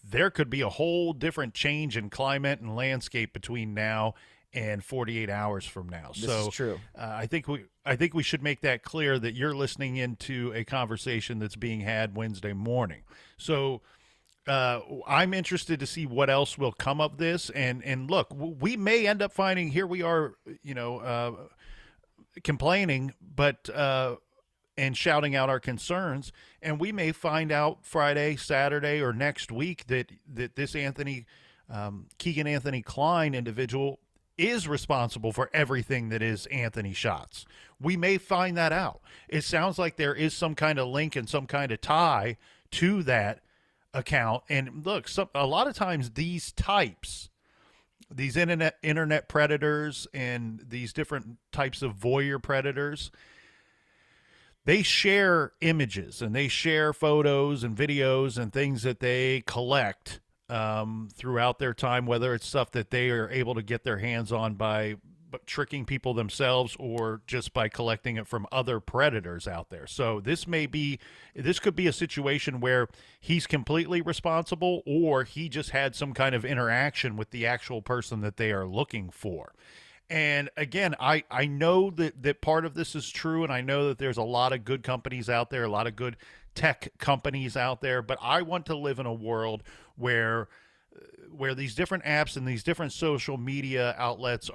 There could be a whole different change in climate and landscape between now and 48 hours from now. This is true. I think we should make that clear, that you're listening into a conversation that's being had Wednesday morning. So I'm interested to see what else will come of this. And look, we may end up finding, here we are, complaining, but and shouting out our concerns, and we may find out Friday, Saturday, or next week that this Keegan Anthony Klein individual is responsible for everything that is Anthony Shots. We may find that out. It sounds like there is some kind of link and some kind of tie to that account. And look, a lot of times these internet predators and these different types of voyeur predators, they share images and they share photos and videos and things that they collect throughout their time, whether it's stuff that they are able to get their hands on by tricking people themselves or just by collecting it from other predators out there. So this could be a situation where he's completely responsible, or he just had some kind of interaction with the actual person that they are looking for. And again, I know that part of this is true, and I know that there's a lot of good companies out there, a lot of good tech companies out there, but I want to live in a world where these different apps and these different social media outlets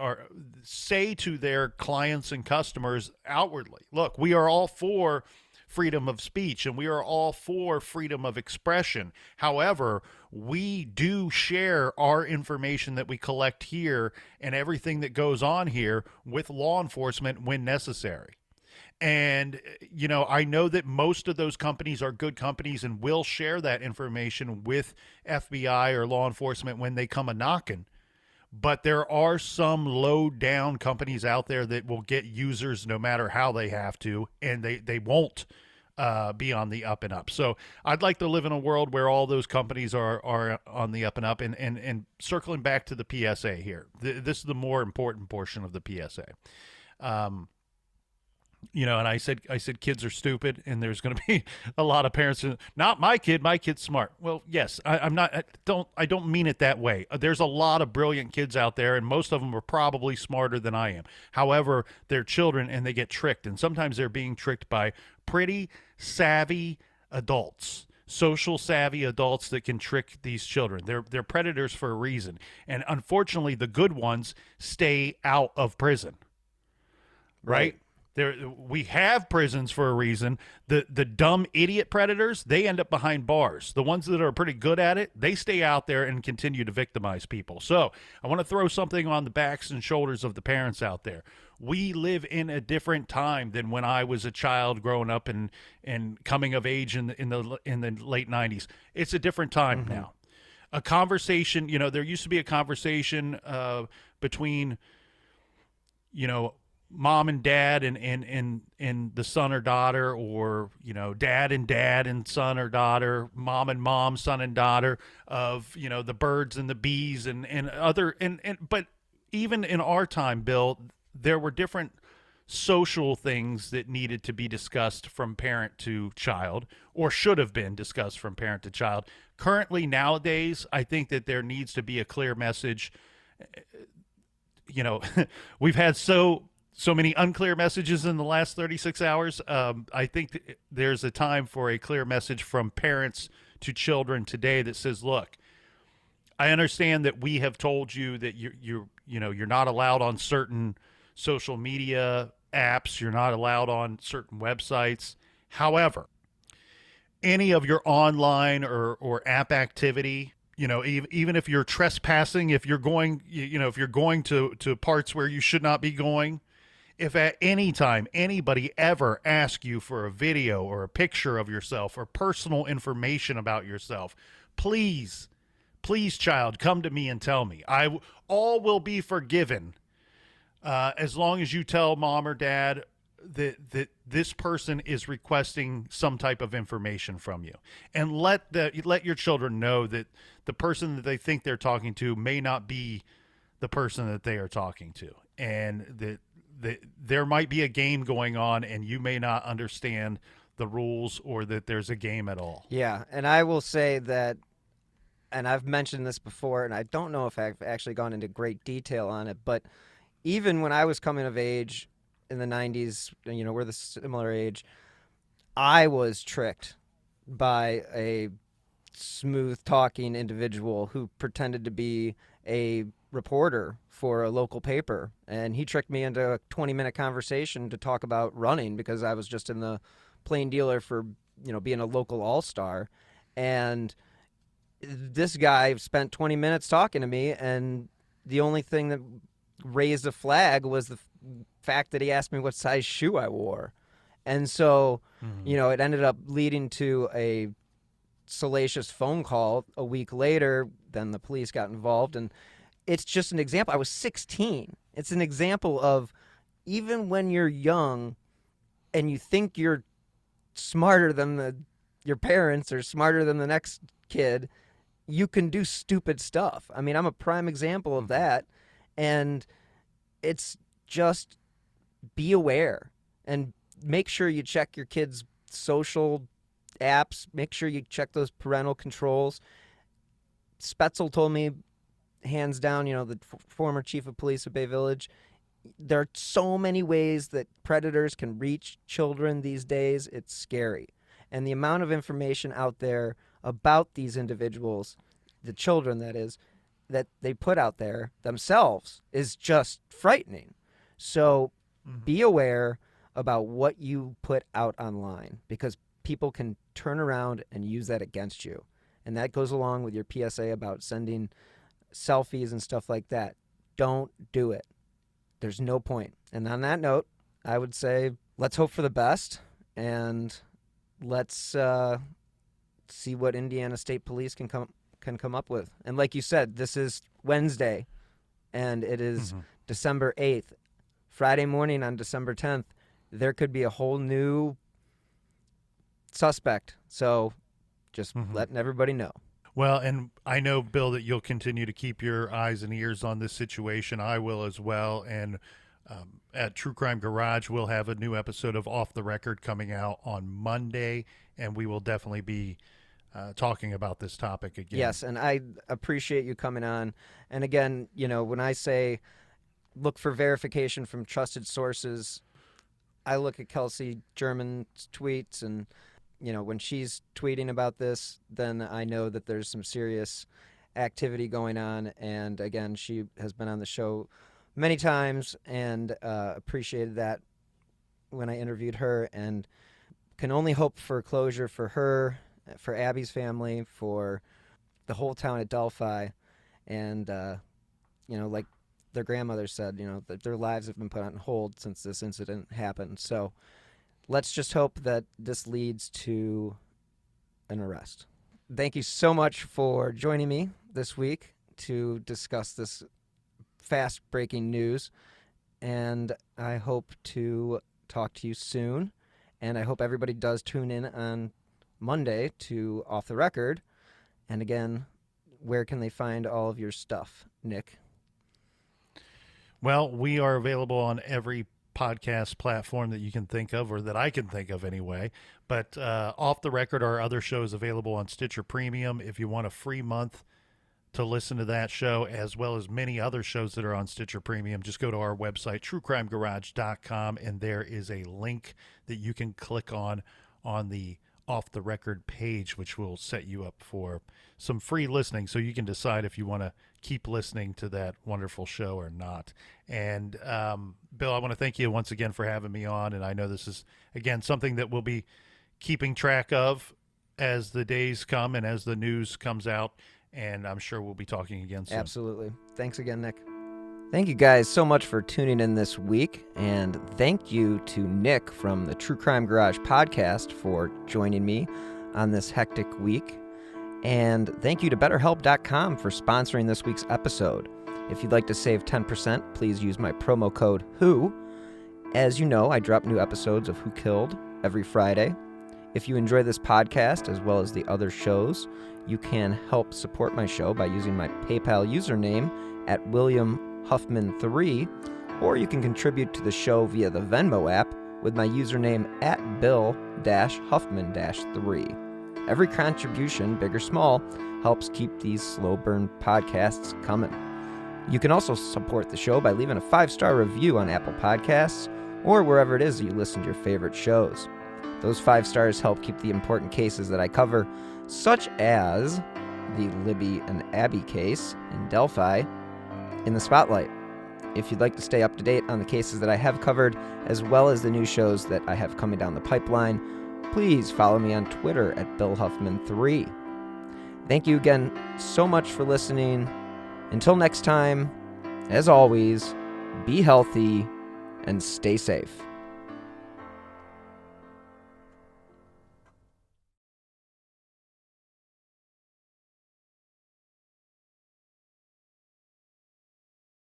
say to their clients and customers outwardly, look, we are all for freedom of speech and we are all for freedom of expression. However, we do share our information that we collect here and everything that goes on here with law enforcement when necessary. And, I know that most of those companies are good companies and will share that information with FBI or law enforcement when they come a-knocking. But there are some low down companies out there that will get users no matter how they have to, and they won't be on the up and up. So I'd like to live in a world where all those companies are on the up and up. And circling back to the PSA here, this is the more important portion of the PSA. And I said kids are stupid, and there's going to be a lot of parents who, not my kid's smart. Well, yes, I don't mean it that way. There's a lot of brilliant kids out there, and most of them are probably smarter than I am. However, they're children, and they get tricked, and sometimes they're being tricked by pretty savvy adults. Social savvy adults that can trick these children. They're predators for a reason, and unfortunately, the good ones stay out of prison. Right? We have prisons for a reason. The dumb idiot predators, they end up behind bars. The ones that are pretty good at it, they stay out there and continue to victimize people. So I want to throw something on the backs and shoulders of the parents out there. We live in a different time than when I was a child growing up and coming of age in the late 90s. It's a different time now. A conversation, there used to be a conversation between, mom and dad and the son or daughter, or dad and son or daughter, mom and mom, son and daughter, of the birds and the bees and other but even in our time, Bill, there were different social things that needed to be discussed from parent to child, or should have been discussed from parent to child. Currently, nowadays, I think that there needs to be a clear message. We've had so many unclear messages in the last 36 hours. I think there's a time for a clear message from parents to children today that says, look, I understand that we have told you that you're not allowed on certain social media apps. You're not allowed on certain websites. However, any of your online or app activity, even if you're trespassing, if you're going, if you're going to parts where you should not be going, if at any time anybody ever asks you for a video or a picture of yourself or personal information about yourself, please, child, come to me and tell me. All will be forgiven as long as you tell mom or dad that this person is requesting some type of information from you, and let your children know that the person that they think they're talking to may not be the person that they are talking to, and that there might be a game going on and you may not understand the rules, or that there's a game at all. Yeah, and I will say that, and I've mentioned this before, and I don't know if I've actually gone into great detail on it, but even when I was coming of age in the 90s, we're the similar age, I was tricked by a smooth-talking individual who pretended to be a reporter for a local paper, and he tricked me into a 20-minute conversation to talk about running because I was just in the plain dealer for being a local all-star. And this guy spent 20 minutes talking to me, and the only thing that raised a flag was the fact that he asked me what size shoe I wore. And so it ended up leading to a salacious phone call a week later. Then the police got involved, and it's just an example. I was 16. It's an example of, even when you're young and you think you're smarter than your parents or smarter than the next kid, you can do stupid stuff. I mean, I'm a prime example of that. And it's just, be aware and make sure you check your kids' social apps. Make sure you check those parental controls. Spetzel told me, hands down, the former chief of police of Bay Village, there are so many ways that predators can reach children these days. It's scary. And the amount of information out there about these individuals, the children that is, that they put out there themselves, is just frightening. So be aware about what you put out online, because people can turn around and use that against you. And that goes along with your PSA about sending selfies and stuff like that. Don't do it. There's no point. And on that note, I would say let's hope for the best, and let's see what Indiana State Police can come up with. And like you said, this is Wednesday. and it is December 8th. Friday morning on December 10th, there could be a whole new suspect. So just letting everybody know. Well, and I know, Bill, that you'll continue to keep your eyes and ears on this situation. I will as well. And at True Crime Garage, we'll have a new episode of Off the Record coming out on Monday, and we will definitely be talking about this topic again. Yes, and I appreciate you coming on. And again, when I say look for verification from trusted sources, I look at Kelsey German's tweets, and when she's tweeting about this, then I know that there's some serious activity going on. And again, she has been on the show many times, and appreciated that when I interviewed her, and can only hope for closure for her, for Abby's family, for the whole town at Delphi. And like their grandmother said, that their lives have been put on hold since this incident happened. So let's just hope that this leads to an arrest. Thank you so much for joining me this week to discuss this fast-breaking news, and I hope to talk to you soon, and I hope everybody does tune in on Monday to Off the Record. And again, where can they find all of your stuff, Nick? Well, we are available on every podcast platform that you can think of, or that I can think of anyway. But Off the Record, our other show is available on Stitcher Premium. If you want a free month to listen to that show, as well as many other shows that are on Stitcher Premium, just go to our website, truecrimegarage.com, and there is a link that you can click on the Off the Record page, which will set you up for some free listening, so you can decide if you want to keep listening to that wonderful show or not. And Bill, I want to thank you once again for having me on, and I know this is, again, something that we'll be keeping track of as the days come and as the news comes out, and I'm sure we'll be talking again soon. Absolutely. Thanks again, Nick. Thank you guys so much for tuning in this week, and thank you to Nick from the True Crime Garage podcast for joining me on this hectic week. And thank you to BetterHelp.com for sponsoring this week's episode. If you'd like to save 10%, please use my promo code WHO. As you know, I drop new episodes of Who Killed every Friday. If you enjoy this podcast as well as the other shows, you can help support my show by using my PayPal username at WilliamHuffman3, or you can contribute to the show via the Venmo app with my username at Bill-Huffman-3. Every contribution, big or small, helps keep these slow burn podcasts coming. You can also support the show by leaving a 5-star review on Apple Podcasts or wherever it is that you listen to your favorite shows. Those 5 stars help keep the important cases that I cover, such as the Libby and Abby case in Delphi, in the spotlight. If you'd like to stay up to date on the cases that I have covered, as well as the new shows that I have coming down the pipeline, please follow me on Twitter at BillHuffman3. Thank you again so much for listening. Until next time, as always, be healthy and stay safe.